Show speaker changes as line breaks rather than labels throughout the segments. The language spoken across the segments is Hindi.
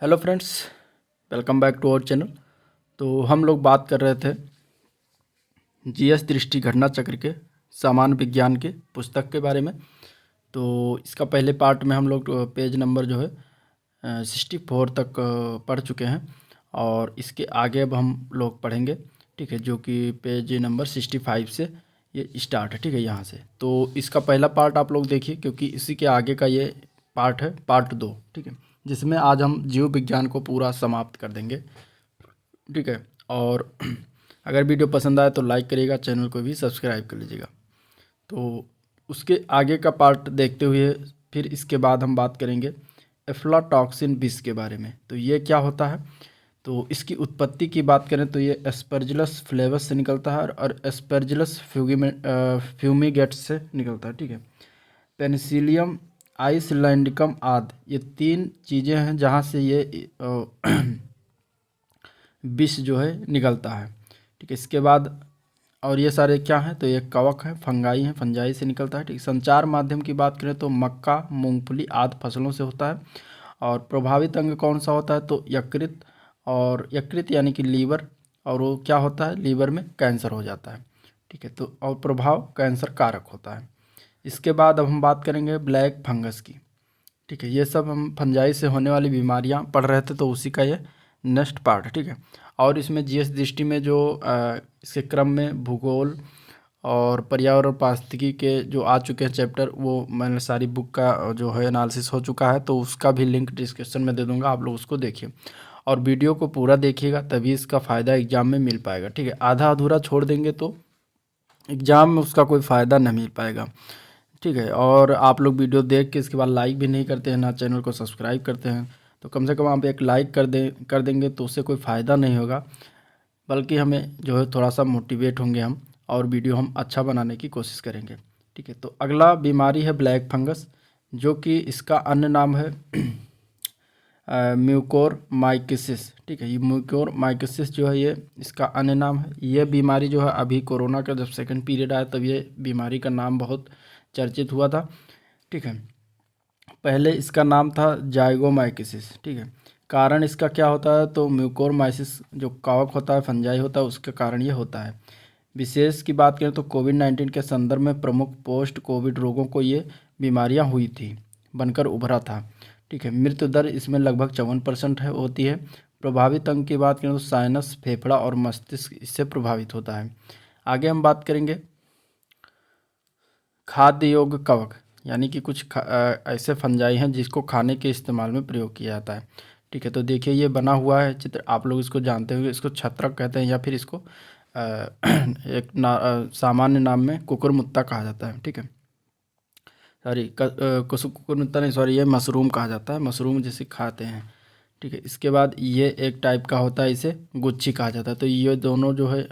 Hello friends, welcome back to our channel. तो हम लोग बात कर रहे थे जीएस दृष्टि घटना चक्र के सामान्य विज्ञान के पुस्तक के बारे में। तो इसका पहले पार्ट में हम लोग पेज नंबर जो है 64 तक पढ़ चुके हैं और इसके आगे अब हम लोग पढ़ेंगे, ठीक है, जो कि पेज नंबर 65 से ये स्टार्ट है, ठीक है, यहाँ से। तो इसका पहला पार्ट आप लोग देखिए, क्योंकि इसी के आगे का ये पार्ट है, पार्ट 2, ठीक है, जिसमें आज हम जीव विज्ञान को पूरा समाप्त कर देंगे, ठीक है। और अगर वीडियो पसंद आए तो लाइक करिएगा, चैनल को भी सब्सक्राइब कर लीजिएगा। तो उसके आगे का पार्ट देखते हुए फिर इसके बाद हम बात करेंगे एफ्लाटॉक्सिन विष के बारे में। तो ये क्या होता है, तो इसकी उत्पत्ति की बात करें तो ये एस्परजिलस फ्लेवस से निकलता है और एस्परजिलस फ्यूमिगेट्स से निकलता है, ठीक है। पेनिसिलियम आइसलैंडिकम आदि, ये 3 चीज़ें हैं जहाँ से ये विष जो है निकलता है, ठीक है। इसके बाद और ये सारे क्या हैं, तो ये कवक है, फंगाई हैं, फंजाई से निकलता है, ठीक। संचार माध्यम की बात करें तो मक्का, मूंगफली आदि फसलों से होता है। और प्रभावित अंग कौन सा होता है, तो यकृत, और यकृत यानी कि लीवर, और वो क्या होता है, लीवर में कैंसर हो जाता है, ठीक है। तो और प्रभाव कैंसर कारक होता है। इसके बाद अब हम बात करेंगे ब्लैक फंगस की, ठीक है। ये सब हम फंजाई से होने वाली बीमारियां पढ़ रहे थे, तो उसी का ये नेक्स्ट पार्ट है, ठीक है। और इसमें जीएस दृष्टि में जो इसके क्रम में भूगोल और पर्यावरण पारिस्थितिकी के जो आ चुके हैं चैप्टर, वो मैंने सारी बुक का जो है एनालिसिस हो चुका है, तो उसका भी लिंक डिस्क्रिप्शन में दे दूंगा, आप लोग उसको देखिए और वीडियो को पूरा देखिएगा, तभी इसका फ़ायदा एग्ज़ाम में मिल पाएगा, ठीक है। आधा अधूरा छोड़ देंगे तो एग्ज़ाम में उसका कोई फ़ायदा नहीं मिल पाएगा, ठीक है। और आप लोग वीडियो देख के इसके बाद लाइक भी नहीं करते हैं, ना चैनल को सब्सक्राइब करते हैं, तो कम से कम आप एक लाइक कर देंगे तो उससे कोई फ़ायदा नहीं होगा, बल्कि हमें जो है थोड़ा सा मोटिवेट होंगे हम, और वीडियो हम अच्छा बनाने की कोशिश करेंगे, ठीक है। तो अगला बीमारी है ब्लैक फंगस, जो कि इसका अन्य नाम है म्यूकोरमाइकोसिस, ठीक है। ये म्यूकोरमाइकोसिस जो है ये इसका अन्य नाम है। ये बीमारी जो है अभी कोरोना का जब सेकंड पीरियड आया तब ये बीमारी का नाम बहुत चर्चित हुआ था, ठीक है। पहले इसका नाम था जाइगोमाइकोसिस, ठीक है। कारण इसका क्या होता है, तो म्यूकोरमाइसिस जो कवक होता है, फंजाई होता है, उसके कारण ये होता है। विशेष की बात करें तो कोविड-19 के संदर्भ में प्रमुख पोस्ट कोविड रोगों को ये बीमारियां हुई थी, बनकर उभरा था, ठीक है। मृत्यु दर इसमें लगभग 54% होती है। प्रभावित अंग की बात करें तो साइनस, फेफड़ा और मस्तिष्क इससे प्रभावित होता है। आगे हम बात करेंगे खाद्य योग्य कवक, यानी कि कुछ ऐसे फंजाई हैं जिसको खाने के इस्तेमाल में प्रयोग किया जाता है, ठीक है। तो देखिए ये बना हुआ है चित्र, आप लोग इसको जानते होंगे, इसको छत्रक कहते हैं या फिर इसको एक सामान्य नाम में कुकुरमुत्ता कहा जाता है, ठीक है। सॉरी, कुकुरमुत्ता नहीं, सॉरी, ये मशरूम कहा जाता है, मशरूम जिसे खाते हैं, ठीक है। इसके बाद ये एक टाइप का होता है, इसे गुच्छी कहा जाता है। तो ये दोनों जो है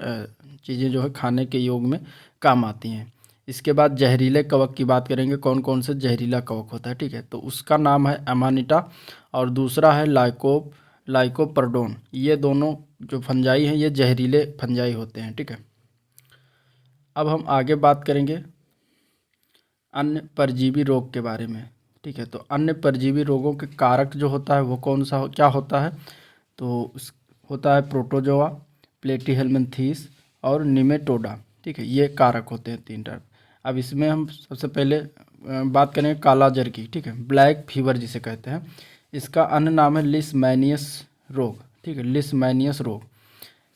चीज़ें जो है खाने के योग में काम आती हैं। इसके बाद जहरीले कवक की बात करेंगे, कौन कौन से जहरीला कवक होता है, ठीक है। तो उसका नाम है अमानिटा और दूसरा है लाइकोपर्डोन। ये दोनों जो फंजाई हैं ये जहरीले फंजाई होते हैं, ठीक है। अब हम आगे बात करेंगे अन्य परजीवी रोग के बारे में, ठीक है। तो अन्य परजीवी रोगों के कारक जो होता है वो कौन सा क्या होता है, तो होता है प्रोटोजोआ, प्लेटीहेल्मिन्थीस और निमेटोडा, ठीक है। ये कारक होते हैं 3 टाइप। अब इसमें हम सबसे पहले बात करेंगे कालाजर की, ठीक है, ब्लैक फीवर जिसे कहते हैं। इसका अन्य नाम है लिस्मैनियस रोग, ठीक है, लिस्मैनियस रोग।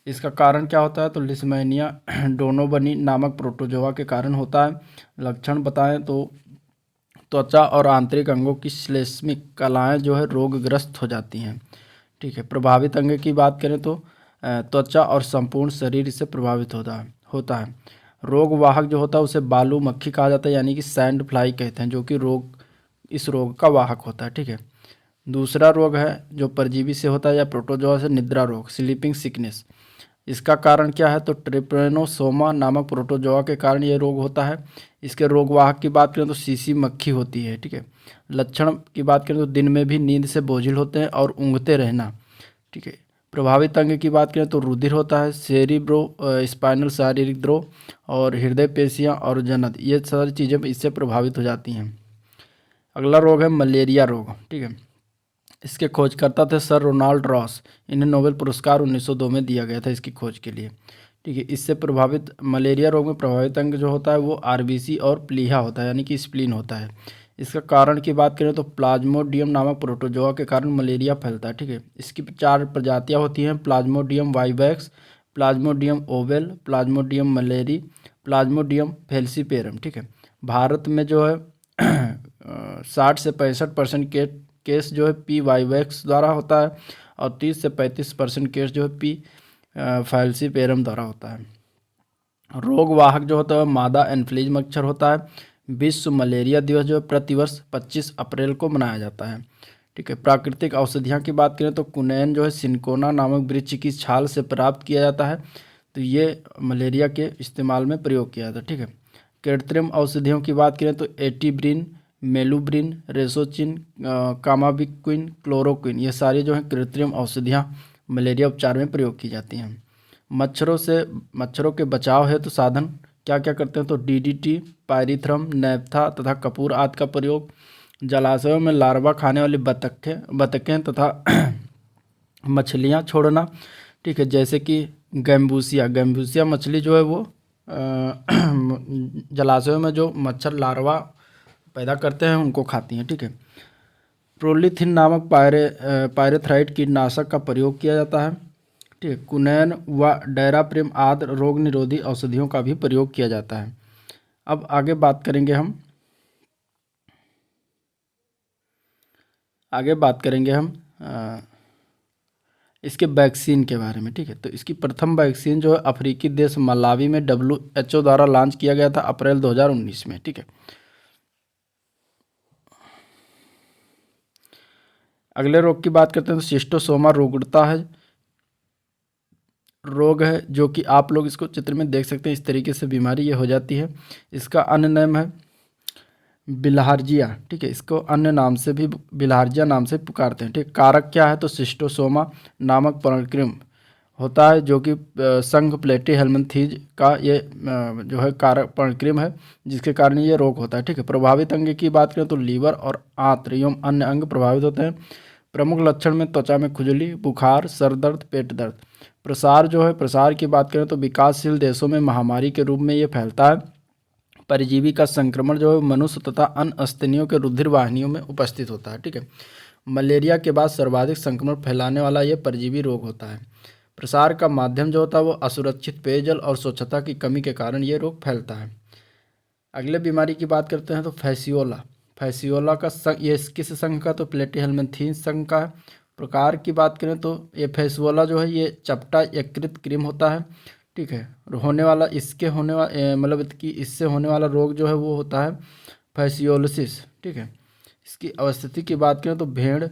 इसका कारण क्या होता है, तो लिस्मैनिया डोनोबनी नामक प्रोटोजोआ के कारण होता है। लक्षण बताएं तो त्वचा और आंतरिक अंगों की श्लेष्मिक कलाएं जो है रोगग्रस्त हो जाती हैं, ठीक है। प्रभावित अंग की बात करें तो त्वचा और संपूर्ण शरीर इससे प्रभावित होता है। रोग वाहक जो होता है उसे बालू मक्खी कहा जाता है, यानी कि सैंड फ्लाई कहते हैं, जो कि इस रोग का वाहक होता है, ठीक है। दूसरा रोग है जो परजीवी से होता है या प्रोटोजोआ से, निद्रा रोग, स्लीपिंग सिकनेस। इसका कारण क्या है, तो ट्रिप्रेनोसोमा नामक प्रोटोजोआ के कारण ये रोग होता है। इसके रोग वाहक की बात करें तो सीसी मक्खी होती है, ठीक है। लक्षण की बात करें तो दिन में भी नींद से बोझिल होते हैं और ऊँघते रहना, ठीक है। प्रभावित अंग की बात करें तो रुधिर होता है, सेरिब्रो स्पाइनल शारीरिक द्रोह और हृदय पेशियाँ और जनन, ये सारी चीज़ें इससे प्रभावित हो जाती हैं। अगला रोग है मलेरिया रोग, ठीक है। इसके खोजकर्ता थे सर रोनाल्ड रॉस। इन्हें नोबेल पुरस्कार 1902 में दिया गया था इसकी खोज के लिए। ठीक है, इससे प्रभावित मलेरिया रोग में प्रभावित अंग जो होता है वो आरबीसी और प्लीहा होता है, यानी कि स्प्लीन होता है। इसका कारण की बात करें तो प्लाज्मोडियम नामक प्रोटोजोआ के कारण मलेरिया फैलता है। ठीक है, इसकी 4 प्रजातियां होती हैं: Plasmodium vivax, Plasmodium oval, Plasmodium malariae, Plasmodium falciparum. ठीक है, भारत में जो है 60 से 65% केस जो है पी वाइवैक्स द्वारा होता है और 30 से 35% केस जो है पी फैल्सीपेरम द्वारा होता है। रोग वाहक जो होता है मादा एनफ्लीज मच्छर होता है। विश्व मलेरिया दिवस जो है प्रतिवर्ष 25 अप्रैल को मनाया जाता है। ठीक है, प्राकृतिक औषधियाँ की बात करें तो कुनैन जो है सिनकोना नामक वृक्ष की छाल से प्राप्त किया जाता है, तो ये मलेरिया के इस्तेमाल में प्रयोग किया जाता है। ठीक है, कृत्रिम औषधियों की बात करें तो एटीब्रिन, मेलुब्रिन, रेसोचिन, कामाबिक्विन, क्लोरोक्विन, ये सारी जो हैं कृत्रिम औषधियाँ मलेरिया उपचार में प्रयोग की जाती हैं। मच्छरों के बचाव है तो साधन क्या क्या करते हैं तो डीडीटी, पायरिथ्रम, नैप्था तथा कपूर आदि का प्रयोग। जलाशयों में लार्वा खाने वाली बतखें तथा मछलियाँ छोड़ना। ठीक है, जैसे कि गैम्बूसिया मछली जो है वो जलाशयों में जो मच्छर लार्वा पैदा करते हैं उनको खाती हैं। ठीक है, प्रोलिथिन नामक पायरेथ्राइड कीटनाशक का प्रयोग किया जाता है। ठीक है, कुनैन व डायराप्रिम आदि रोग निरोधी औषधियों का भी प्रयोग किया जाता है। अब आगे बात करेंगे हम इसके वैक्सीन के बारे में। ठीक है, तो इसकी प्रथम वैक्सीन जो है अफ्रीकी देश मलावी में WHO द्वारा लॉन्च किया गया था अप्रैल 2019 में। ठीक है, अगले रोग की बात करते हैं तो शिस्टोसोमा रोगड़ता है रोग है, जो कि आप लोग इसको चित्र में देख सकते हैं। इस तरीके से बीमारी ये हो जाती है। इसका अन्य नाम है बिलहार्जिया। ठीक है, इसको अन्य नाम से भी बिलहार्जिया नाम से पुकारते हैं। ठीक, कारक क्या है तो शिस्टोसोमा नामक पर्णकृम होता है, जो कि संघ प्लेटीहेल्मिंथेज का ये जो है कारक पर्णकृम है, जिसके कारण ये रोग होता है। ठीक है, प्रभावित अंग की बात करें तो लीवर और आंत्र एवं अन्य अंग प्रभावित होते हैं। प्रमुख लक्षण में त्वचा में खुजली, बुखार, सर दर्द, पेट दर्द। प्रसार की बात करें तो विकासशील देशों में महामारी के रूप में ये फैलता है। परजीवी का संक्रमण जो है मनुष्य तथा अन्य स्तनियों के रुधिर वाहिनियों में उपस्थित होता है। ठीक है, मलेरिया के बाद सर्वाधिक संक्रमण फैलाने वाला यह परजीवी रोग होता है। प्रसार का माध्यम जो होता है वो असुरक्षित पेयजल और स्वच्छता की कमी के कारण ये रोग फैलता है। अगले बीमारी की बात करते हैं तो फैसियोला का संघ, ये किस संघ का तो प्लेटीहेल्मिंथेस संघ का है। प्रकार की बात करें तो ये फैसियोला जो है ये चपटा यकृत कृमि होता है। ठीक है, इससे होने वाला रोग जो है वो होता है फैसियोलिसिस। ठीक है, इसकी अवस्थिति की बात करें तो भेड़,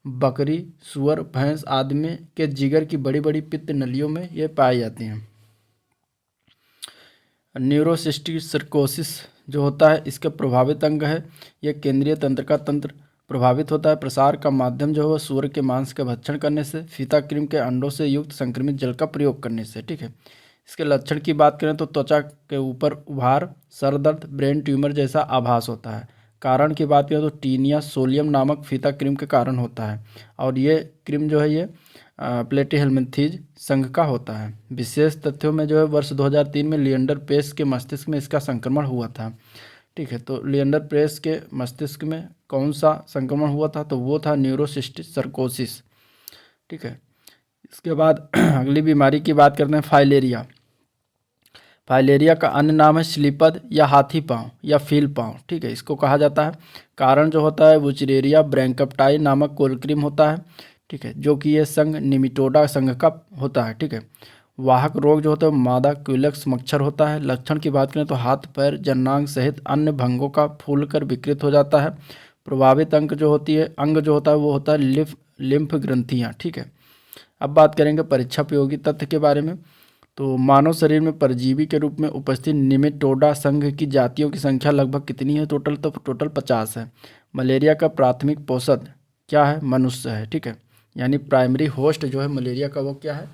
बकरी, सुअर, भैंस आदि में के जिगर की बड़ी बड़ी पित्त नलियों में ये पाई जाती हैं। न्यूरोसिस्टिक सर्कोसिस जो होता है इसका प्रभावित अंग है। यह केंद्रीय तंत्र का तंत्र प्रभावित होता है। प्रसार का माध्यम जो है वह सूअर के मांस का भक्षण करने से, फीता कृमि के अंडों से युक्त संक्रमित जल का प्रयोग करने से। ठीक है, इसके लक्षण की बात करें तो त्वचा के ऊपर उभार, सर दर्द, ब्रेन ट्यूमर जैसा आभास होता है। कारण की बात करें तो टीनिया सोलियम नामक फीता कृमि के कारण होता है और ये कृमि जो है ये प्लेटीहेल्मिंथेज संघ का होता है। विशेष तथ्यों में जो है वर्ष 2003 में लिएंडर पेस के मस्तिष्क में इसका संक्रमण हुआ था। ठीक है, तो लिएंडर पेस के मस्तिष्क में कौन सा संक्रमण हुआ था तो वो था न्यूरोसिस्टिक सर्कोसिस। ठीक है, इसके बाद अगली बीमारी की बात करते हैं फाइलेरिया का अन्य नाम है स्लीपद या हाथी पाँव या फील पाँव। ठीक है, इसको कहा जाता है। कारण जो होता है वुचरेरिया ब्रैंकप्टाई नामक कोलक्रीम होता है। ठीक है, जो कि ये संघ निमिटोडा संघ का होता है। ठीक है, वाहक रोग जो होता है मादा क्यूलेक्स मच्छर होता है। लक्षण की बात करें तो हाथ, पैर, जननांग सहित अन्य भंगों का फूलकर विकृत हो जाता है। प्रभावित अंग जो होता है वो होता है लिम्फ ग्रंथियाँ। ठीक है, अब बात करेंगे परीक्षा उपयोगी तथ्य के बारे में। तो मानव शरीर में परजीवी के रूप में उपस्थित निमेटोडा संघ की जातियों की संख्या लगभग कितनी है टोटल, तो टोटल 50 है। मलेरिया का प्राथमिक पोषक क्या है, मनुष्य है। ठीक है, यानी प्राइमरी होस्ट जो है मलेरिया का वो क्या है,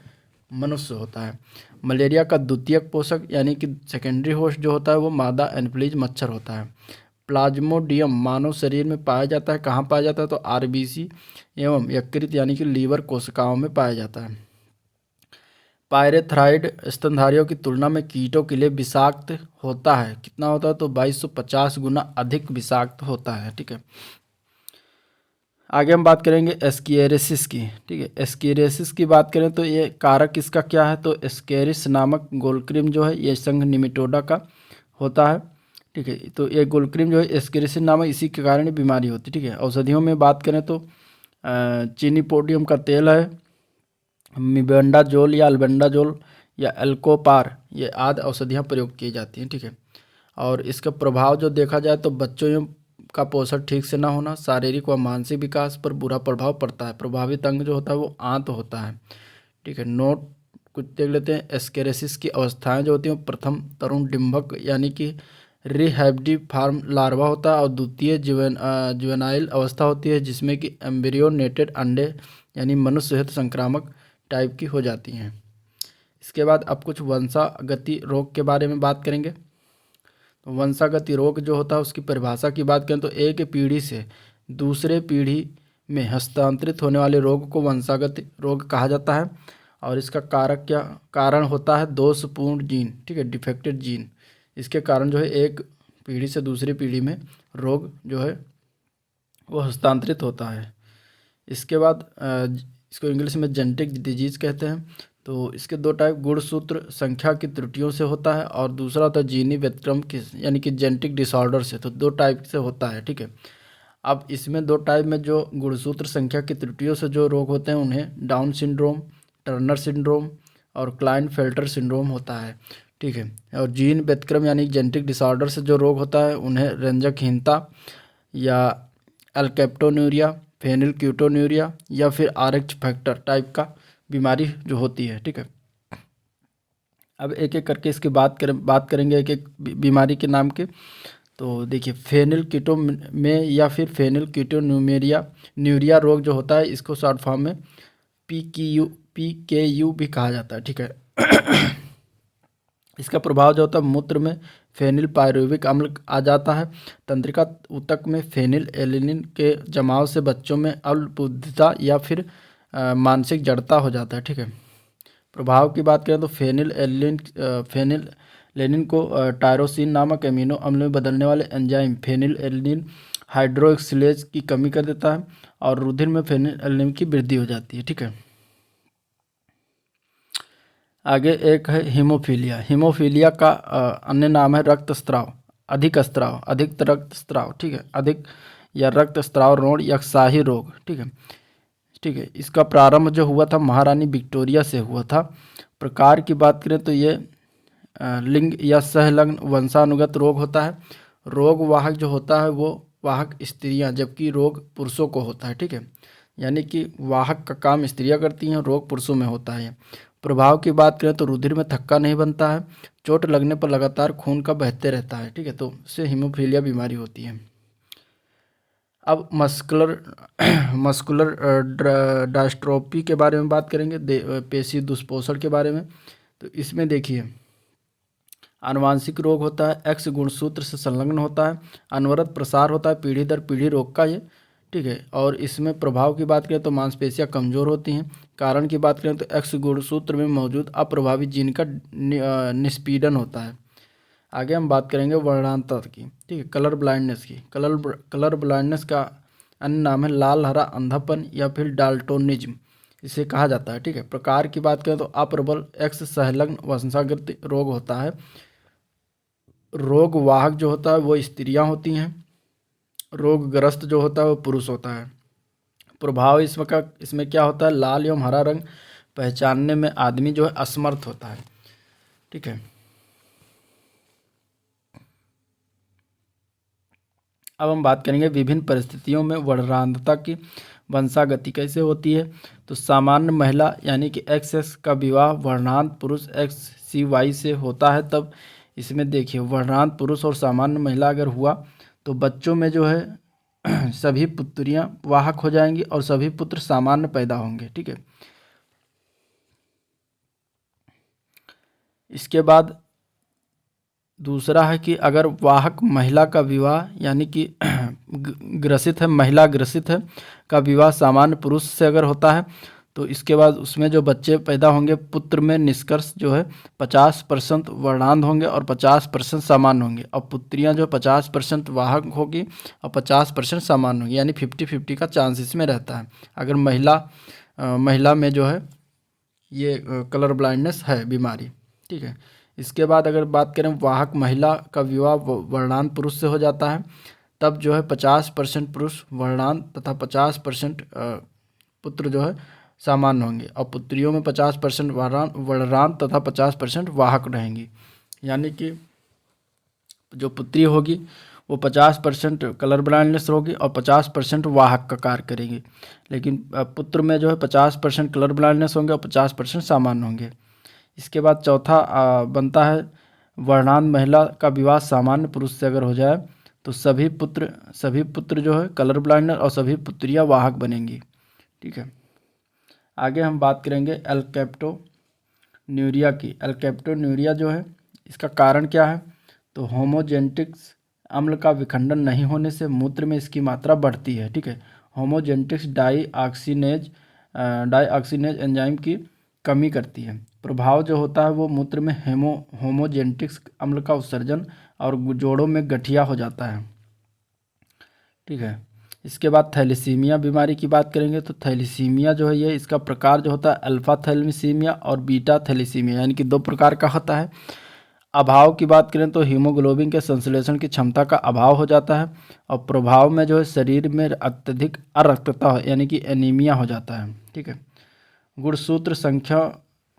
मनुष्य होता है। मलेरिया का द्वितीयक पोषक यानी कि सेकेंडरी होस्ट जो होता है वो मादा एनफ्लीज मच्छर होता है। प्लाज्मोडियम मानव शरीर में पाया जाता है। कहाँ पाया जाता है? तो आरबीसी एवं यकृत यानी कि लीवर कोशिकाओं में पाया जाता है। पायरेथ्राइड स्तनधारियों की तुलना में कीटों के लिए विषाक्त होता है। कितना होता है? तो 2250 गुना अधिक विषाक्त होता है। ठीक है, आगे हम बात करेंगे एस्केरिसिस की। ठीक है, एस्केरिसिस की बात करें तो ये कारक इसका क्या है? तो एस्केरिस नामक गोलक्रिम जो है ये संघ निमेटोडा का होता है। ठीक है, तो ये गोलक्रिम जो है एस्केरिस नामक इसी के कारण बीमारी होती है। ठीक है, औषधियों में बात करें तो चीनीपोडियम का तेल है, मिबेंडाजोल या अल्बेंडाजोल या एल्कोपार, ये आदि औषधियाँ प्रयोग की जाती हैं। ठीक है, और इसका प्रभाव जो देखा जाए तो बच्चों का पोषण ठीक से ना होना, शारीरिक व मानसिक विकास पर बुरा प्रभाव पड़ता है। प्रभावित अंग जो होता है वो आंत होता है। ठीक है, नोट कुछ देख लेते हैं। एस्केरेसिस की अवस्थाएं जो होती हैं, प्रथम तरुण डिम्भक यानी कि रिहैबिडिफॉर्म लार्वा होता है, और द्वितीय जुवेनाइल अवस्था होती है जिसमें कि एम्ब्रियोनेटेड अंडे यानी मनुष्य सहित संक्रामक टाइप की हो जाती हैं। इसके बाद अब कुछ वंशागति रोग के बारे में बात करेंगे। तो वंशागति रोग जो होता है उसकी परिभाषा की बात करें तो एक पीढ़ी से दूसरे पीढ़ी में हस्तांतरित होने वाले रोग को वंशागत रोग कहा जाता है। और इसका कारण होता है दोषपूर्ण जीन। ठीक है, डिफेक्टेड जीन, इसके कारण जो है एक पीढ़ी से दूसरी पीढ़ी में रोग जो है वो हस्तांतरित होता है। इसके बाद इसको इंग्लिश में जेनेटिक डिजीज कहते हैं। तो इसके दो टाइप गुणसूत्र संख्या की त्रुटियों से होता है, और दूसरा होता है जीनी व्यतिक्रम की यानी कि जेनेटिक डिसऑर्डर से। तो दो टाइप से होता है। ठीक है, अब इसमें दो टाइप में जो गुणसूत्र संख्या की त्रुटियों से जो रोग होते हैं उन्हें डाउन सिंड्रोम, टर्नर सिंड्रोम और क्लाइनफेल्टर सिंड्रोम होता है। ठीक है, और जीन व्यतिक्रम यानी जेनेटिक डिसऑर्डर से जो रोग होता है उन्हें रंजकहीनता या एल्केप्टोन्यूरिया, फेनिलक्यूटोन्यूरिया या फिर आरएच फैक्टर टाइप का बीमारी जो होती है। ठीक है, अब एक एक करके इसकी बात करेंगे एक एक बीमारी के नाम के। तो देखिए, फेनिलकीटो में या फिर फेनिलकीटोन्यूरिया रोग जो होता है इसको शॉर्ट फॉर्म में PKU भी कहा जाता है। ठीक है, इसका प्रभाव जो होता है मूत्र में फेनिल पायरुविक अम्ल आ जाता है। तंत्रिका ऊतक में फेनिल एलिनिन के जमाव से बच्चों में अल्पबुद्धिता या फिर मानसिक जड़ता हो जाता है। ठीक है, प्रभाव की बात करें तो फेनिल लेनिन को टायरोसिन नामक एमिनो अम्ल में बदलने वाले एंजाइम फेनिल एलिनिन हाइड्रोक्सिलेज की कमी कर देता है, और रुधिर में फेनिल एलिनिन की वृद्धि हो जाती है। ठीक है, आगे एक है हीमोफीलिया। हीमोफीलिया का अन्य नाम है रक्तस्राव, अधिक रक्तस्राव। ठीक है, अधिक या रक्तस्राव रोग या शाही रोग। ठीक है, इसका प्रारंभ जो हुआ था महारानी विक्टोरिया से हुआ था। प्रकार की बात करें तो ये लिंग या सहलग्न वंशानुगत रोग होता है। रोग वाहक जो होता है वो वाहक स्त्रियां, जबकि रोग पुरुषों को होता है। ठीक है, यानी कि वाहक का काम स्त्रियां करती हैं, रोग पुरुषों में होता है। प्रभाव की बात करें तो रुधिर में थक्का नहीं बनता है, चोट लगने पर लगातार खून का बहते रहता है। ठीक है, तो इससे हीमोफीलिया बीमारी होती है। अब मस्कुलर डायस्ट्रोफी के बारे में बात करेंगे, पेशी दुष्पोषण के बारे में। तो इसमें देखिए, आनुवांशिक रोग होता है, एक्स गुणसूत्र से संलग्न होता है, अनवरत प्रसार होता है पीढ़ी दर पीढ़ी रोग का ये। ठीक है, और इसमें प्रभाव की बात करें तो मांसपेशियां कमज़ोर होती हैं। कारण की बात करें तो एक्स गुणसूत्र में मौजूद अप्रभावित जीन का निष्पीडन होता है। आगे हम बात करेंगे वर्णांतर की। ठीक है, कलर ब्लाइंडनेस की। कलर ब्लाइंडनेस का अन्य नाम है लाल हरा अंधापन या फिर डाल्टोनिज्म, इसे कहा जाता है। ठीक है, प्रकार की बात करें तो अप्रबल एक्स संलग्न वंशागत रोग होता है। रोग वाहक जो होता है वो स्त्रियां होती हैं, रोगग्रस्त जो होता है वो पुरुष होता है। प्रभाव इसमें क्या होता है? लाल एवं हरा रंग पहचानने में आदमी जो है असमर्थ होता है। ठीक है, अब हम बात करेंगे विभिन्न परिस्थितियों में वर्णांतता की वंशागति कैसे होती है। तो सामान्य महिला यानी कि XX का विवाह वर्णांत पुरुष XCY से होता है, तब इसमें देखिए वर्णांत पुरुष और सामान्य महिला अगर हुआ तो बच्चों में जो है सभी पुत्रियां वाहक हो जाएंगी और सभी पुत्र सामान्य पैदा होंगे। ठीक है, इसके बाद दूसरा है कि अगर वाहक महिला का विवाह यानी कि ग्रसित है, महिला ग्रसित है का विवाह सामान्य पुरुष से अगर होता है तो इसके बाद उसमें जो बच्चे पैदा होंगे पुत्र में निष्कर्ष जो है 50% वर्णांध होंगे और 50% सामान्य होंगे, और पुत्रियां जो 50% वाहक होगी और 50% सामान्य होंगी, यानी 50-50 का चांस इसमें रहता है अगर महिला में जो है ये कलर ब्लाइंडनेस है बीमारी। ठीक है, इसके बाद अगर बात करें वाहक महिला का विवाह वर्णांध पुरुष से हो जाता है, तब जो है 50% पुरुष वर्णांध तथा 50% पुत्र जो है सामान्य होंगे, और पुत्रियों में 50% वर्णांध तथा 50% वाहक रहेंगी, यानी कि जो पुत्री होगी वो 50% कलर ब्लाइंडनेस होगी और 50% वाहक का कार्य करेगी, लेकिन पुत्र में जो है 50% कलर ब्लाइंडनेस होंगे और 50% सामान्य होंगे। इसके बाद चौथा बनता है वर्णांध महिला का विवाह सामान्य पुरुष से अगर हो जाए तो सभी पुत्र जो है कलर ब्लाइंडर और सभी पुत्रियां वाहक बनेंगी। ठीक है, आगे हम बात करेंगे एल्केप्टोन्यूरिया की। एल्केप्टोन्यूरिया जो है इसका कारण क्या है, तो होमोजेनेटिक्स अम्ल का विखंडन नहीं होने से मूत्र में इसकी मात्रा बढ़ती है। ठीक है, होमोजेनेटिक्स डाईऑक्सीनेज एंजाइम की कमी करती है। प्रभाव जो होता है वो मूत्र में होमोजेनेटिक्स अम्ल का उत्सर्जन और जोड़ों में गठिया हो जाता है। ठीक है, इसके बाद थैलेसीमिया बीमारी की बात करेंगे तो थैलेसीमिया जो है ये इसका प्रकार जो होता है अल्फा थैलेसीमिया और बीटा थैलेसीमिया, यानी कि दो प्रकार का होता है। अभाव की बात करें तो हीमोग्लोबिन के संश्लेषण की क्षमता का अभाव हो जाता है, और प्रभाव में जो है शरीर में अत्यधिक अरक्तता यानी कि एनीमिया हो जाता है। ठीक है, गुणसूत्र संख्या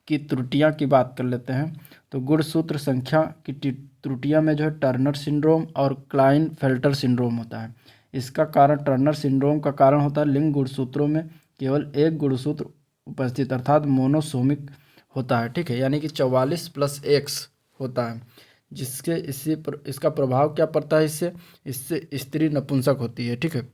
की त्रुटियां की बात कर लेते हैं, तो गुणसूत्र संख्या की त्रुटियां में जो है टर्नर सिंड्रोम और क्लाइनफेल्टर सिंड्रोम होता है। इसका कारण टर्नर सिंड्रोम का कारण होता है लिंग गुणसूत्रों में केवल एक गुणसूत्र उपस्थित अर्थात मोनोसोमिक होता है। ठीक है, यानी कि 44+X होता है, जिसके इसका प्रभाव क्या पड़ता है, इससे स्त्री नपुंसक होती है। ठीक है,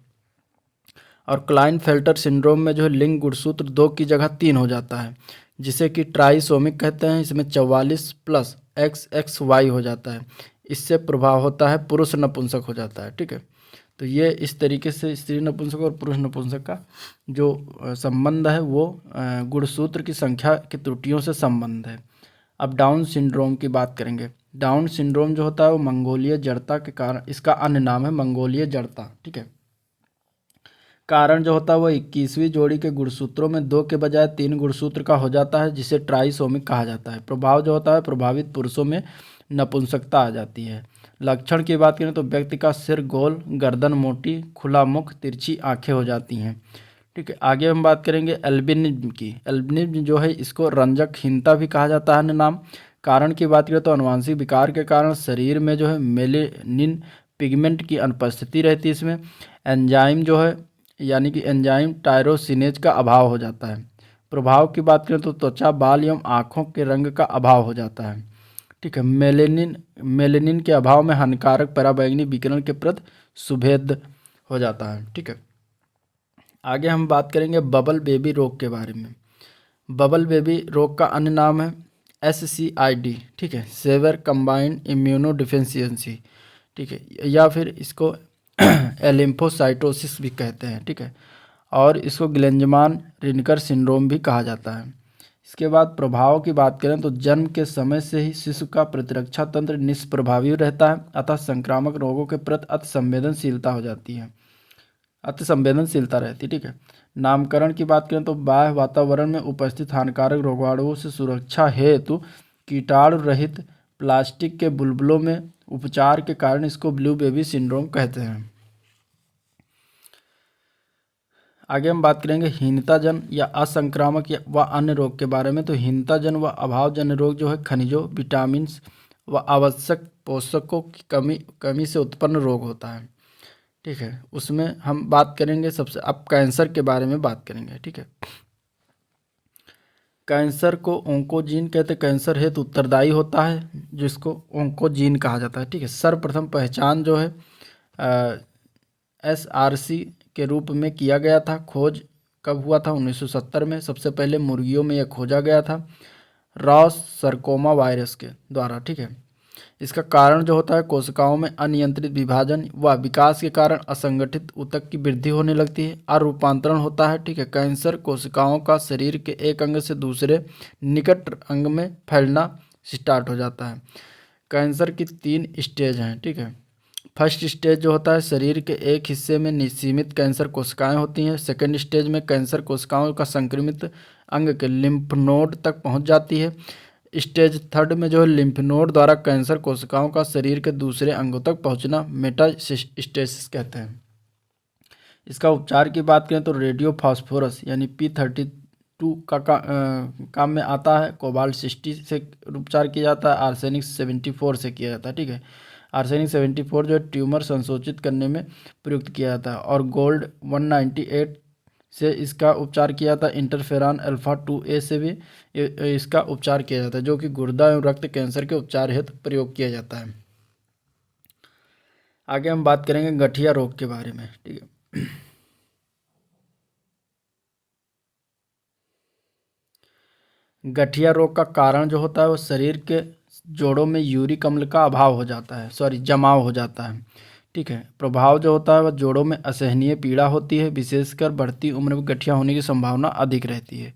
और क्लाइनफेल्टर सिंड्रोम में जो है लिंग गुणसूत्र 2 की जगह 3 हो जाता है, जिसे कि ट्राइसोमिक कहते हैं। इसमें 44+XXY हो जाता है, इससे प्रभाव होता है पुरुष नपुंसक हो जाता है। ठीक है, तो ये इस तरीके से स्त्री नपुंसक और पुरुष नपुंसक का जो संबंध है वो गुणसूत्र की संख्या की त्रुटियों से संबंध है। अब डाउन सिंड्रोम की बात करेंगे। डाउन सिंड्रोम जो होता है वो मंगोलीय जड़ता के कारण, इसका अन्य नाम है मंगोलीय जड़ता। ठीक है, कारण जो होता है वो 21वीं जोड़ी के गुणसूत्रों में 2 के बजाय 3 गुणसूत्र का हो जाता है, जिसे ट्राइसोमिक कहा जाता है। प्रभाव जो होता है प्रभावित पुरुषों में नपुंसकता आ जाती है। लक्षण की बात करें तो व्यक्ति का सिर गोल, गर्दन मोटी, खुला मुख, तिरछी आंखें हो जाती हैं। ठीक है, आगे हम बात करेंगे एल्बिनिज्म की। एल्बिनिज्म जो है इसको रंजकहीनता भी कहा जाता है अन्य नाम। कारण की बात करें तो अनुवांशिक विकार के कारण शरीर में जो है मेलेनिन पिगमेंट की अनुपस्थिति रहती है इसमें। एंजाइम जो है यानी कि एंजाइम टायरोसिनेज का अभाव हो जाता है। प्रभाव की बात करें तो त्वचा, बाल एवं आँखों के रंग का अभाव हो जाता है। ठीक है, मेलेनिन के अभाव में हानिकारक पराबैंगनी विकिरण के प्रति सुभेद हो जाता है। ठीक है, आगे हम बात करेंगे बबल बेबी रोग के बारे में। बबल बेबी रोग का अन्य नाम है SCID। ठीक है, सेवर कंबाइंड इम्यूनो डिफिशियंसी। ठीक है, या फिर इसको एलिम्फोसाइटोसिस भी कहते हैं। ठीक है, और इसको ग्लेंजमान रिनकर सिंड्रोम भी कहा जाता है। इसके बाद प्रभाव की बात करें तो जन्म के समय से ही शिशु का प्रतिरक्षा तंत्र निष्प्रभावी रहता है, अतः संक्रामक रोगों के प्रति अति संवेदनशीलता रहती है। ठीक है, नामकरण की बात करें तो बाह्य वातावरण में उपस्थित हानिकारक रोगाणुओं से सुरक्षा हेतु कीटाणु रहित प्लास्टिक के बुलबुलों में उपचार के कारण इसको ब्लू बेबी सिंड्रोम कहते हैं। आगे हम बात करेंगे हीनताजन या असंक्रामक व अन्य रोग के बारे में। तो हीनताजन व अभावजन्य रोग जो है खनिजों, विटामिन व आवश्यक पोषकों की कमी से उत्पन्न रोग होता है। ठीक है, उसमें हम बात करेंगे सबसे, अब कैंसर के बारे में बात करेंगे। ठीक है, कैंसर को ओंकोजीन कहते हैं। कैंसर हेतु उत्तरदायी होता है जिसको ओंकोजीन कहा जाता है। ठीक है, सर्वप्रथम पहचान जो है SRC के रूप में किया गया था। खोज कब हुआ था? 1970 में। सबसे पहले मुर्गियों में यह खोजा गया था रॉस सरकोमा वायरस के द्वारा। ठीक है, इसका कारण जो होता है कोशिकाओं में अनियंत्रित विभाजन व विकास के कारण असंगठित ऊतक की वृद्धि होने लगती है और रूपांतरण होता है। ठीक है, कैंसर कोशिकाओं का शरीर के एक अंग से दूसरे निकट अंग में फैलना स्टार्ट हो जाता है। कैंसर की 3 स्टेज हैं। ठीक है, फर्स्ट स्टेज जो होता है शरीर के एक हिस्से में सीमित कैंसर कोशिकाएं होती हैं। सेकेंड स्टेज में कैंसर कोशिकाओं का संक्रमित अंग के लिम्फ नोड तक पहुंच जाती है। स्टेज थर्ड में जो है लिम्फ नोड द्वारा कैंसर कोशिकाओं का शरीर के दूसरे अंगों तक पहुंचना मेटास्टेसिस कहते हैं। इसका उपचार की बात करें तो रेडियो फास्फोरस यानी P32 काम में आता है। कोबाल्ट 60 से उपचार किया जाता है। आर्सेनिक 74 से किया जाता है। ठीक है, आर्सेनिक 74 जो है ट्यूमर संशोधित करने में प्रयुक्त किया जाता है और गोल्ड 198 से इसका उपचार किया जाता है। इंटरफेरॉन अल्फा 2A से भी इसका उपचार किया जाता है जो कि गुर्दा एवं रक्त कैंसर के उपचार हेतु प्रयोग किया जाता है। आगे हम बात करेंगे गठिया रोग के बारे में। ठीक है, गठिया रोग का कारण जो होता है वो शरीर के जोड़ों में यूरिक अम्ल का अभाव हो जाता है, जमाव हो जाता है। ठीक है, प्रभाव जो होता है वह जोड़ों में असहनीय पीड़ा होती है। विशेषकर बढ़ती उम्र में गठिया होने की संभावना अधिक रहती है।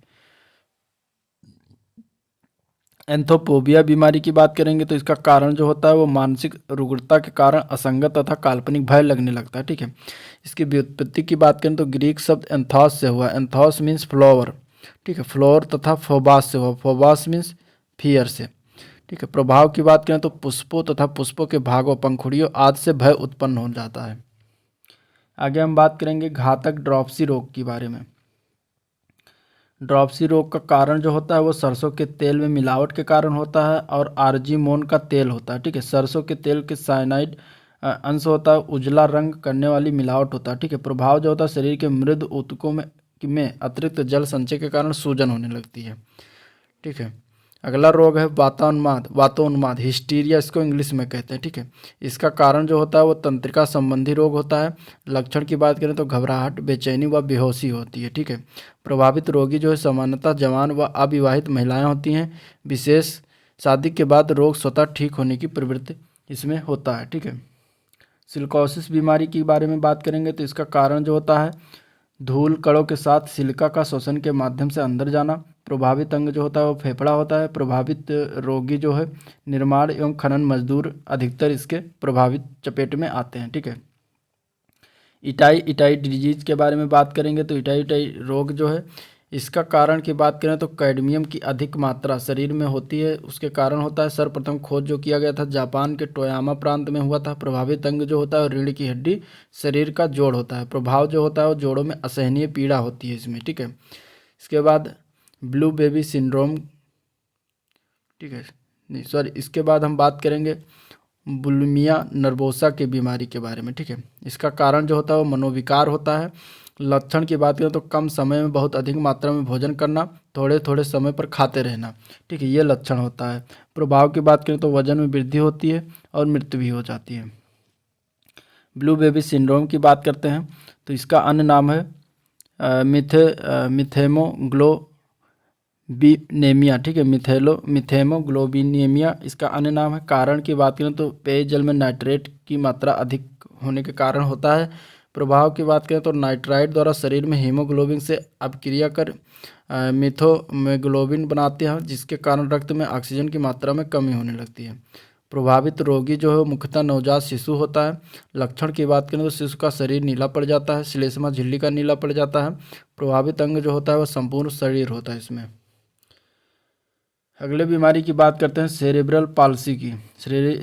एंथोफोबिया बीमारी की बात करेंगे तो इसका कारण जो होता है वो मानसिक रुग्णता के कारण असंगत तथा काल्पनिक भय लगने लगता है। ठीक है, इसकी व्युत्पत्ति की बात करें तो ग्रीक शब्द एंथॉस से हुआ। एंथॉस मीन्स फ्लावर। ठीक है, फ्लोर तथा फोबास से हुआ। फोबास मीन्स फियर से। ठीक है, प्रभाव की बात करें तो पुष्पों तथा पुष्पों के भागों, पंखुड़ियों आदि से भय उत्पन्न हो जाता है। आगे हम बात करेंगे घातक ड्रॉप्सी रोग के बारे में। ड्रॉप्सी रोग का कारण जो होता है वो सरसों के तेल में मिलावट के कारण होता है और आर्जीमोन का तेल होता है। ठीक है, सरसों के तेल के साइनाइड अंश होता है, उजला रंग करने वाली मिलावट होता है। ठीक है, प्रभाव जो होता है शरीर के मृद ऊतकों में अतिरिक्त जल संचय के कारण सूजन होने लगती है। ठीक है, अगला रोग है वातोन्माद हिस्टीरिया इसको इंग्लिश में कहते हैं। ठीक है, इसका कारण जो होता है वो तंत्रिका संबंधी रोग होता है। लक्षण की बात करें तो घबराहट, बेचैनी व बेहोशी होती है। ठीक है, प्रभावित रोगी जो है सामान्यतः जवान व अविवाहित महिलाएं होती हैं। विशेष शादी के बाद रोग स्वतः ठीक होने की प्रवृत्ति इसमें होता है। ठीक है, सिलिकोसिस बीमारी के बारे में बात करेंगे तो इसका कारण जो होता है धूल कणों के साथ सिलिका का श्वसन के माध्यम से अंदर जाना। प्रभावित अंग जो होता है वो फेफड़ा होता है। प्रभावित रोगी जो है निर्माण एवं खनन मजदूर अधिकतर इसके प्रभावित चपेट में आते हैं। ठीक है, इटाई डिजीज के बारे में बात करेंगे तो इटाई रोग जो है इसका कारण की बात करें तो कैडमियम की अधिक मात्रा शरीर में होती है, उसके कारण होता है। सर्वप्रथम खोज जो किया गया था जापान के टोयामा प्रांत में हुआ था। प्रभावित अंग जो होता है रीढ़ की हड्डी, शरीर का जोड़ होता है। प्रभाव जो होता है वो जोड़ों में असहनीय पीड़ा होती है इसमें। ठीक है, इसके बाद ब्लू बेबी सिंड्रोम। ठीक है, नहीं सॉरी, इसके बाद हम बात करेंगे बुलिमिया नर्वोसा की बीमारी के बारे में। ठीक है, इसका कारण जो होता है वो मनोविकार होता है। लक्षण की बात करें तो कम समय में बहुत अधिक मात्रा में भोजन करना, थोड़े थोड़े समय पर खाते रहना। ठीक है, ये लक्षण होता है। प्रभाव की बात करें तो वजन में वृद्धि होती है और मृत्यु भी हो जाती है। ब्लू बेबी सिंड्रोम की बात करते हैं तो इसका अन्य नाम है मिथेमोग्लोबिनेमिया। ठीक है, मिथेमोग्लोबिनेमिया इसका अन्य नाम है। कारण की बात करें तो पेयजल में नाइट्रेट की मात्रा अधिक होने के कारण होता है। प्रभाव की बात करें तो नाइट्राइट द्वारा शरीर में हीमोग्लोबिन से अपक्रिया कर मिथोग्लोबिन बनाते हैं, जिसके कारण रक्त में ऑक्सीजन की मात्रा में कमी होने लगती है। प्रभावित रोगी जो है मुख्यतः नवजात शिशु होता है। लक्षण की बात करें तो शिशु का शरीर नीला पड़ जाता है, श्लेष्मा झिल्ली का नीला पड़ जाता है। प्रभावित अंग जो होता है वह संपूर्ण शरीर होता है इसमें। अगले बीमारी की बात करते हैं सेरेब्रल पाल्सी की।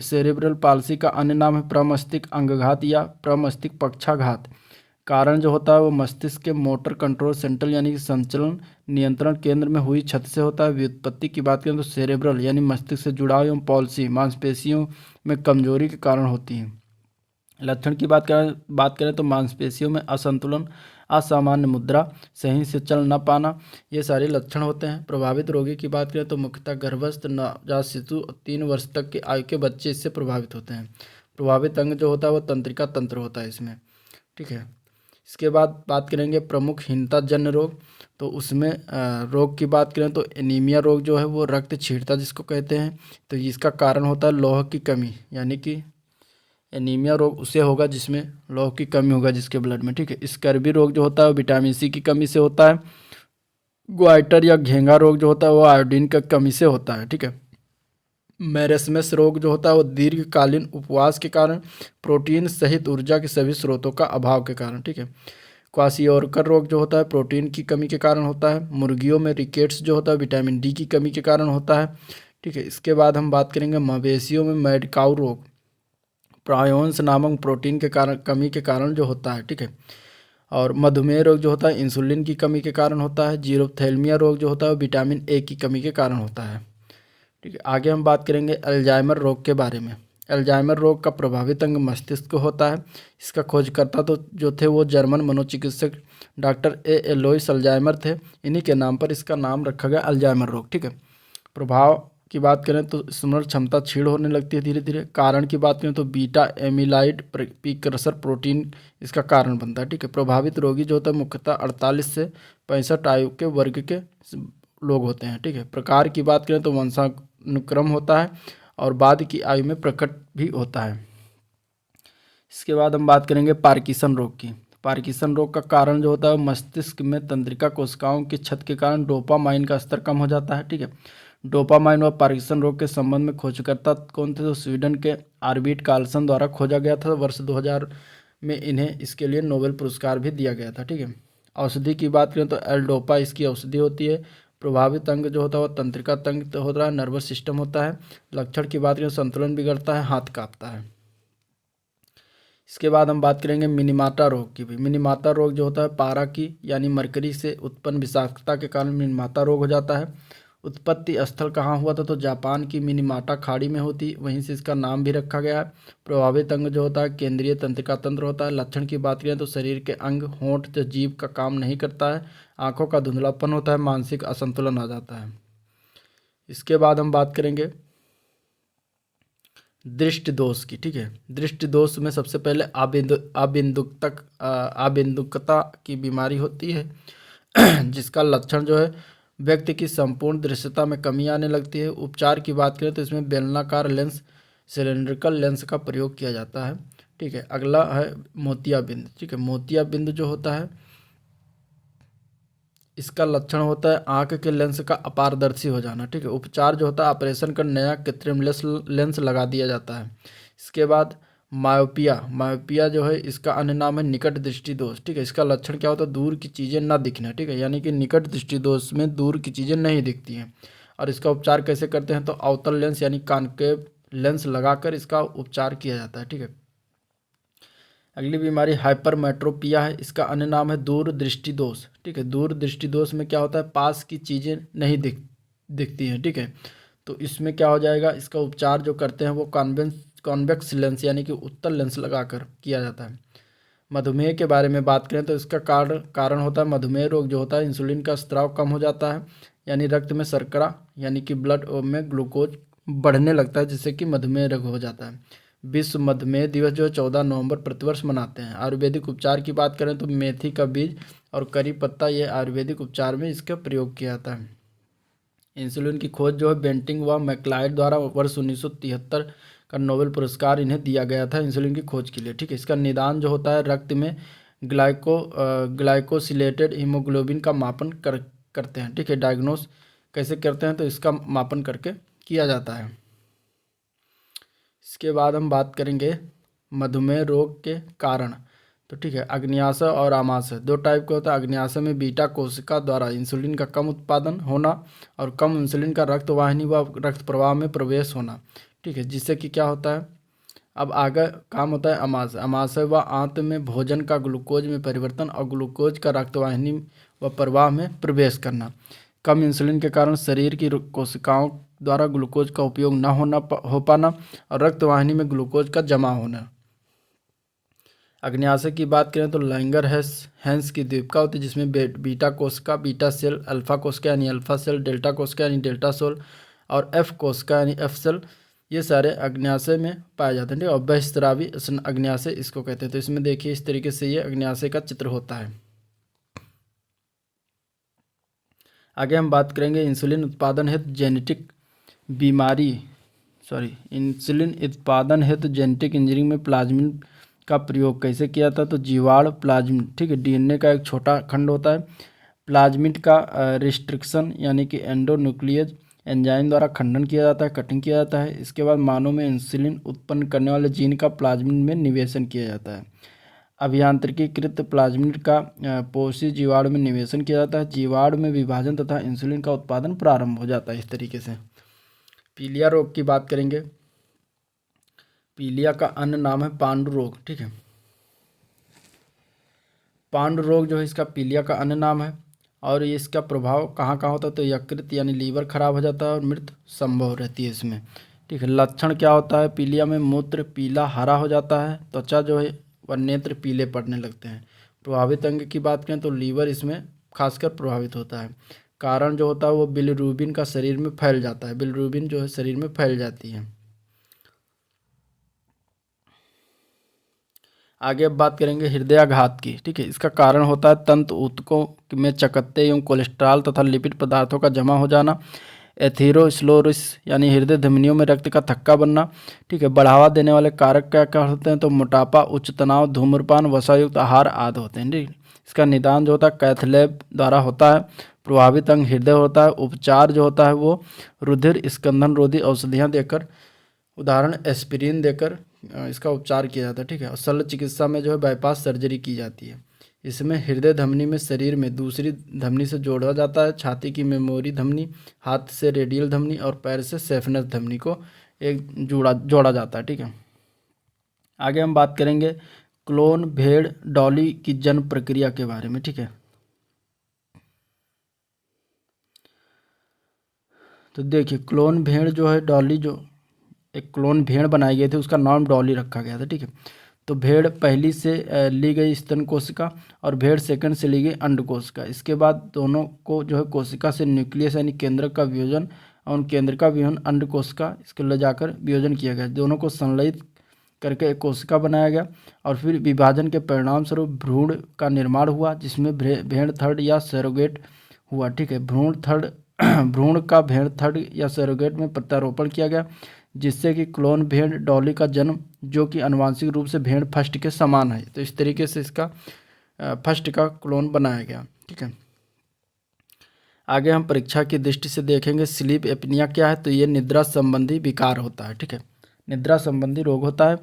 सेरेब्रल पाल्सी का अन्य नाम है प्रमस्तिष्क अंगघात या प्रमस्तिष्क पक्षाघात। कारण जो होता है वो मस्तिष्क के मोटर कंट्रोल सेंटर यानी कि संचलन नियंत्रण केंद्र में हुई क्षति से होता है। व्युत्पत्ति की बात करें तो सेरेब्रल यानी मस्तिष्क से जुड़ाव एवं पॉल्सी मांसपेशियों में कमजोरी के कारण होती है। लक्षण की बात करें तो मांसपेशियों में असंतुलन, असामान्य मुद्रा, सही से चल न पाना, ये सारे लक्षण होते हैं। प्रभावित रोगी की बात करें तो मुख्यतः गर्भस्थ नवजात शिशु 3 वर्ष तक के आयु के बच्चे इससे प्रभावित होते हैं। प्रभावित अंग जो होता है वो तंत्रिका तंत्र होता है इसमें। ठीक है, इसके बाद बात करेंगे प्रमुख हीनताजन्य रोग। तो उसमें रोग की बात करें तो एनीमिया रोग जो है वो रक्त क्षीणता जिसको कहते हैं, तो इसका कारण होता है लौह की कमी, यानी कि एनीमिया रोग उसे होगा जिसमें लौह की कमी होगा जिसके ब्लड में, ठीक है। स्कर्वी रोग जो होता है वो विटामिन सी की कमी से होता है। ग्वाइटर या घेंगा रोग जो होता है वो आयोडीन की कमी से होता है, ठीक है। मैरेस्मस रोग जो होता है वो दीर्घकालीन उपवास के कारण, प्रोटीन सहित ऊर्जा के सभी स्रोतों का अभाव के कारण, ठीक है। क्वाशियोरकर रोग जो होता है प्रोटीन की कमी के कारण होता है। मुर्गियों में रिकेट्स जो होता है विटामिन डी की कमी के कारण होता है, ठीक है। इसके बाद हम बात करेंगे मवेशियों में मैड काउ रोग, प्रायोन्स नामक प्रोटीन के कारण कमी के कारण जो होता है, ठीक है। और मधुमेह रोग जो होता है इंसुलिन की कमी के कारण होता है। जीरोथैल्मिया रोग जो होता है विटामिन ए की कमी के कारण होता है, ठीक है। आगे हम बात करेंगे अल्जाइमर रोग के बारे में। अल्जाइमर रोग का प्रभावित अंग मस्तिष्क को होता है। इसका खोजकर्ता तो जो थे वो जर्मन मनोचिकित्सक डॉक्टर एलोइस अल्जाइमर थे। इन्हीं के नाम पर इसका नाम रखा गया अल्जाइमर रोग, ठीक है। प्रभाव की बात करें तो स्मरण क्षमता क्षीण होने लगती है धीरे धीरे। कारण की बात करें तो बीटा एमिलाइड प्रीकर्सर प्रोटीन इसका कारण बनता है, ठीक है। प्रभावित रोगी जो होता है मुख्यतः 48 से 65 आयु के वर्ग के लोग होते हैं, ठीक है। प्रकार की बात करें तो वंशानुक्रम होता है और बाद की आयु में प्रकट भी होता है। इसके बाद हम बात करेंगे पार्किंसन रोग की। पार्किंसन रोग का कारण जो होता है मस्तिष्क में तंत्रिका कोशिकाओं की क्षत के कारण डोपामाइन का स्तर कम हो जाता है, ठीक है। डोपामाइन व पार्किंसन रोग के संबंध में खोजकर्ता कौन थे? तो स्वीडन के आर्बिट कार्लसन द्वारा खोजा गया था। वर्ष 2000 में इन्हें इसके लिए नोबेल पुरस्कार भी दिया गया था, ठीक है। औषधि की बात करें तो एल डोपा इसकी औषधि होती है। प्रभावित अंग जो होता है वह तंत्रिका तंत्र होता है, नर्वस सिस्टम होता है। लक्षण की बात करें संतुलन बिगड़ता है, हाथ कांपता है। इसके बाद हम बात करेंगे मिनीमाटा रोग की भी। मिनीमाटा रोग जो होता है पारा की यानी मरकरी से उत्पन्न विषाक्तता के कारण मिनीमाटा रोग हो जाता है। उत्पत्ति स्थल कहाँ हुआ था? तो जापान की मिनीमाटा खाड़ी में होती, वहीं से इसका नाम भी रखा गया है। प्रभावित अंग जो होता है केंद्रीय तंत्रिका तंत्र होता है। लक्षण की बात करें तो शरीर के अंग, होंठ या जीभ का काम नहीं करता है। आंखों का धुंधलापन होता है, मानसिक असंतुलन आ जाता है। इसके बाद हम बात करेंगे दृष्टि दोष की, ठीक है। दृष्टि दोष में सबसे पहले आबिंदुकता की बीमारी होती है जिसका लक्षण जो है व्यक्ति की संपूर्ण दृश्यता में कमी आने लगती है। उपचार की बात करें तो इसमें बेलनाकार लेंस, सिलेंड्रिकल लेंस का प्रयोग किया जाता है, ठीक है। अगला है मोतियाबिंद, ठीक है। मोतियाबिंद जो होता है इसका लक्षण होता है आंख के लेंस का अपारदर्शी हो जाना, ठीक है। उपचार जो होता है ऑपरेशन कर नया कृत्रिम लेंस लगा दिया जाता है। इसके बाद मायोपिया जो है इसका अन्य नाम है निकट दृष्टि दोष, ठीक है। इसका लक्षण क्या होता है? दूर की चीज़ें ना दिखना, ठीक है। यानी कि निकट दृष्टि दोष में दूर की चीज़ें नहीं दिखती हैं। और इसका उपचार कैसे करते हैं? तो अवतल लेंस यानी कॉन्केव लेंस लगाकर इसका उपचार किया जाता है, ठीक है। अगली बीमारी हाइपरमेट्रोपिया है। इसका अन्य नाम है दूर दृष्टि दोष, ठीक है। दूर दृष्टि दोष में क्या होता है? पास की चीज़ें नहीं दिखती हैं, ठीक है। तो इसमें क्या हो जाएगा? इसका उपचार जो करते हैं वो कॉन्वेक्स लेंस यानी कि उत्तल लेंस लगाकर किया जाता है। मधुमेह के बारे में बात करें तो इसका कारण होता है मधुमेह रोग जो होता है इंसुलिन का स्त्राव कम हो जाता है, यानी रक्त में शर्करा यानी कि ब्लड में ग्लूकोज बढ़ने लगता है, जिससे कि मधुमेह रोग हो जाता है। विश्व मधुमेह दिवस जो है 14 नवंबर प्रतिवर्ष मनाते हैं। आयुर्वेदिक उपचार की बात करें तो मेथी का बीज और करी पत्ता ये आयुर्वेदिक उपचार में इसका प्रयोग किया जाता है। इंसुलिन की खोज जो है बेंटिंग व मैक्लाइड द्वारा वर्ष 1973 का नोबेल पुरस्कार इन्हें दिया गया था इंसुलिन की खोज के लिए, ठीक है। इसका निदान जो होता है रक्त में ग्लाइकोसिलेटेड हीमोग्लोबिन का मापन करते हैं, ठीक है। डायग्नोस कैसे करते हैं? तो इसका मापन करके किया जाता है। इसके बाद हम बात करेंगे मधुमेह रोग के कारण, तो ठीक है। अग्न्याशय और आमाशय दो टाइप का होता है। अग्न्याशय में बीटा कोशिका द्वारा इंसुलिन का कम उत्पादन होना और कम इंसुलिन का रक्तवाहिनी व रक्त प्रवाह में प्रवेश होना, ठीक है। जिससे कि क्या होता है? अब आगे काम होता है आमाशय। आमाशय व आंत में भोजन का ग्लूकोज में परिवर्तन और ग्लूकोज का रक्तवाहिनी व प्रवाह में प्रवेश करना। कम इंसुलिन के कारण शरीर की कोशिकाओं द्वारा ग्लूकोज का उपयोग न हो पाना और रक्तवाहिनी में ग्लूकोज का जमा होना। अग्न्याशय की बात करें तो लैंगर हैंस की द्वीपिका होती है, जिसमें बीटा कोशिका, बीटा सेल, अल्फा कोशिका यानी अल्फा सेल, डेल्टा कोशिका यानी डेल्टा सेल और एफ कोशिका यानी एफ सेल ये सारे अग्न्याशय में पाए जाते हैं, ठीक है। और बहिस्रावी अग्न्याशय इसको कहते हैं। तो इसमें देखिए इस तरीके से ये अग्न्याशय का चित्र होता है। आगे हम बात करेंगे इंसुलिन उत्पादन हेतु जेनेटिक बीमारी इंसुलिन उत्पादन हेतु जेनेटिक इंजीनियरिंग में प्लाज्मिन का प्रयोग कैसे किया था। तो जीवाणु प्लाज्मिन, ठीक है, डीएनए का एक छोटा खंड होता है। प्लाज्मिड का रिस्ट्रिक्शन यानी कि एंडोन्यूक्लियस एंजाइम द्वारा खंडन किया जाता है, कटिंग किया जाता है। इसके बाद मानव में इंसुलिन उत्पन्न करने वाले जीन का प्लाज्मिड में निवेशन किया जाता है। अभियांत्रिकीकृत प्लाज्मिड का पोषी जीवाणु में निवेशन किया जाता है। जीवाणु में विभाजन तथा इंसुलिन का उत्पादन प्रारंभ हो जाता है इस तरीके से। पीलिया रोग की बात करेंगे। पीलिया का अन्य नाम है पांडु रोग, ठीक है। पांडु रोग जो है इसका पीलिया का अन्य नाम है। और ये इसका प्रभाव कहाँ कहाँ होता है। तो यकृत यानी लीवर खराब हो जाता है और मृत्यु संभव रहती है इसमें, ठीक है। लक्षण क्या होता है। पीलिया में मूत्र पीला हरा हो जाता है, त्वचा जो है वह नेत्र पीले पड़ने लगते हैं। प्रभावित अंग की बात करें तो लीवर इसमें खासकर प्रभावित होता है। कारण जो होता है वो बिलिरुबिन का शरीर में फैल जाता है। बिलिरुबिन जो है शरीर में फैल जाती है। आगे अब बात करेंगे हृदयाघात की, ठीक है। इसका कारण होता है तंत्र ऊतकों में चकत्ते एवं कोलेस्ट्रॉल तथा लिपिड पदार्थों का जमा हो जाना। एथेरोस्क्लेरोसिस यानी हृदय धमनियों में रक्त का थक्का बनना, ठीक है। बढ़ावा देने वाले कारक क्या क्या होते हैं। तो मोटापा, उच्च तनाव, धूम्रपान, वसायुक्त आहार आदि होते हैं, ठीक। इसका निदान जो होता है कैथ लैब द्वारा होता है। प्रभावित अंग हृदय होता है। उपचार जो होता है वो रुधिर स्कंदन रोधी औषधियाँ देकर, उदाहरण एस्पिरिन देकर इसका उपचार किया जाता है, ठीक है। और शल्य चिकित्सा में जो है बाईपास सर्जरी की जाती है। इसमें हृदय धमनी में शरीर में दूसरी धमनी से जोड़ा जाता है। छाती की मेमोरी धमनी, हाथ से रेडियल धमनी और पैर से सेफनस धमनी को एक जोड़ा जाता है, ठीक है। आगे हम बात करेंगे क्लोन भेड़ डॉली की जन्म प्रक्रिया के बारे में, ठीक है। तो देखिए क्लोन भेड़ जो है डॉली, जो एक क्लोन भेड़ बनाई गई थी उसका नाम डॉली रखा गया था, ठीक है। तो भेड़ पहली से ली गई स्तन कोशिका और भेड़ सेकंड से ली गई अंड कोशिका। इसके बाद दोनों को जो है कोशिका से न्यूक्लियस यानी केंद्रक का वियोजन और उन केंद्र का वियोजन अंड कोशिका इसको ले जाकर वियोजन किया गया। दोनों को संलयित करके एक कोशिका बनाया गया और फिर विभाजन के परिणाम स्वरूप भ्रूण का निर्माण हुआ, जिसमें भेड़ थड़ या सरोगेट हुआ, ठीक है। भ्रूण का भेड़ थड़ या सरोगेट में प्रत्यारोपण किया गया, जिससे कि क्लोन भेड़ डॉली का जन्म, जो कि आनुवांशिक रूप से भेड़ फर्स्ट के समान है। तो इस तरीके से इसका फर्स्ट का क्लोन बनाया गया, ठीक है। आगे हम परीक्षा की दृष्टि से देखेंगे स्लीप एपनिया क्या है। तो ये निद्रा संबंधी विकार होता है, ठीक है, निद्रा संबंधी रोग होता है।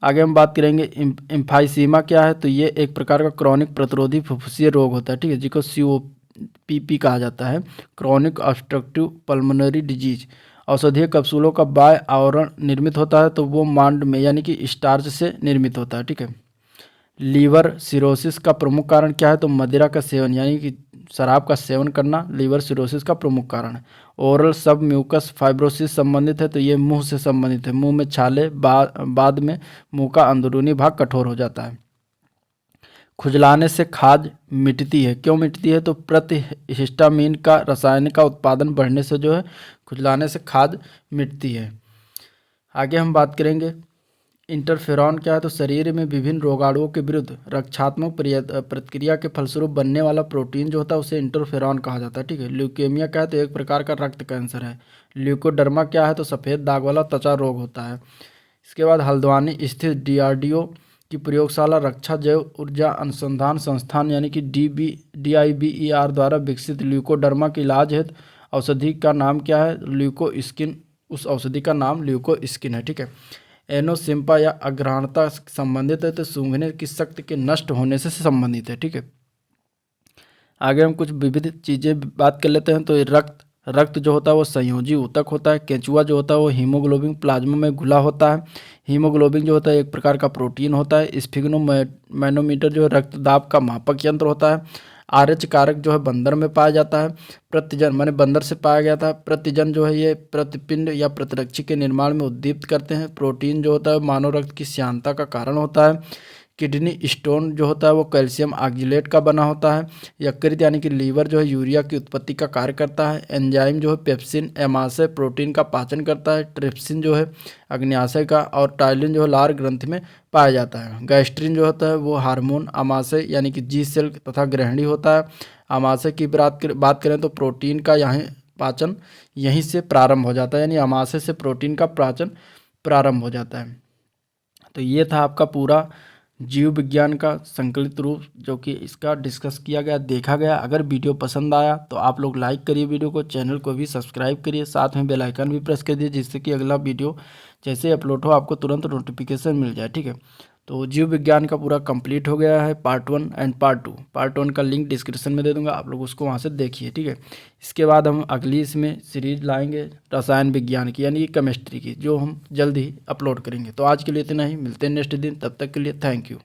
आगे हम बात करेंगे एम्फाइसीमा क्या है। तो ये एक प्रकार का क्रॉनिक प्रतिरोधी फुफ्फुसीय रोग होता है, ठीक है, जिसको COPP कहा जाता है, क्रॉनिक ऑब्स्ट्रक्टिव पल्मोनरी डिजीज। औषधीय कैप्सूलों का बाह्य आवरण निर्मित होता है, तो वो मांड में यानी कि स्टार्च से निर्मित होता है, ठीक है। लीवर सिरोसिस का प्रमुख कारण क्या है। तो मदिरा का सेवन यानी कि शराब का सेवन करना लीवर सिरोसिस का प्रमुख कारण है। ओरल सब म्यूकस फाइब्रोसिस संबंधित है। तो ये मुंह से संबंधित है। मुंह में छाले, बाद में मुंह का अंदरूनी भाग कठोर हो जाता है। खुजलाने से खाज मिटती है। क्यों मिटती है। तो प्रतिहिस्टामीन का रासायनिक का उत्पादन बढ़ने से जो है खुजलाने से खाज मिटती है। आगे हम बात करेंगे इंटरफेरॉन क्या है। तो शरीर में विभिन्न रोगाणुओं के विरुद्ध रक्षात्मक प्रतिक्रिया के फलस्वरूप बनने वाला प्रोटीन जो होता है उसे इंटरफेरॉन कहा जाता है, ठीक है। ल्यूकेमिया क्या है। तो एक प्रकार का रक्त कैंसर है। ल्यूकोडर्मा क्या है। तो सफ़ेद दाग वाला त्वचा रोग होता है। इसके बाद हल्द्वानी स्थित DRDO की प्रयोगशाला रक्षा जैव ऊर्जा अनुसंधान संस्थान यानी कि DIBER द्वारा विकसित ल्यूकोडर्मा के इलाज हेतु औषधि का नाम क्या है। ल्यूकोस्किन। उस औषधि का नाम ल्यूकोस्किन है, ठीक है। एनोसिम्पा या अग्रहणता संबंधित है। तो सूंघने की शक्ति के नष्ट होने से संबंधित है, ठीक है। आगे हम कुछ विविध चीज़ें बात कर लेते हैं। तो रक्त जो होता है वो संयोजी ऊतक होता है। केंचुआ जो होता है वो हीमोग्लोबिन प्लाज्मा में घुला होता है। हीमोग्लोबिन जो होता है एक प्रकार का प्रोटीन होता है। स्फिग्नोमैनोमीटर जो है रक्त दाब का मापक यंत्र होता है। RH कारक जो है बंदर में पाया जाता है। प्रतिजन माने बंदर से पाया गया था। प्रतिजन जो है ये प्रतिपिंड या प्रतिरक्षी के निर्माण में उद्दीप्त करते हैं। प्रोटीन जो होता है मानव रक्त की श्यानता का कारण होता है। किडनी स्टोन जो होता है वो कैल्शियम ऑक्जेलेट का बना होता है। यकृत यानी कि लीवर जो है यूरिया की उत्पत्ति का कार्य करता है। एंजाइम जो है पेप्सिन एमाशय प्रोटीन का पाचन करता है। ट्रिप्सिन जो है अग्न्याशय का, और टाइलिन जो है लार ग्रंथि में पाया जाता है। गैस्ट्रिन जो होता है वो हार्मोन अमाशय यानी कि जी सेल तथा ग्रहणी होता है। अमाशय की बात करें तो प्रोटीन का यहाँ पाचन यहीं से प्रारंभ हो जाता है, यानी अमाशय से प्रोटीन का पाचन प्रारंभ हो जाता है। तो ये था आपका पूरा जीव विज्ञान का संकलित रूप जो कि इसका डिस्कस किया गया, देखा गया। अगर वीडियो पसंद आया तो आप लोग लाइक करिए वीडियो को, चैनल को भी सब्सक्राइब करिए, साथ में बेल आइकन भी प्रेस कर दीजिए जिससे कि अगला वीडियो जैसे अपलोड हो आपको तुरंत नोटिफिकेशन मिल जाए। ठीक है, तो जीव विज्ञान का पूरा कंप्लीट हो गया है पार्ट 1 एंड पार्ट 2। पार्ट 1 का लिंक डिस्क्रिप्शन में दे दूंगा, आप लोग उसको वहाँ से देखिए। ठीक है, इसके बाद हम अगली इसमें सीरीज लाएंगे रसायन विज्ञान की यानी केमिस्ट्री की, जो हम जल्द ही अपलोड करेंगे। तो आज के लिए इतना ही, मिलते हैं नेक्स्ट दिन, तब तक के लिए थैंक यू।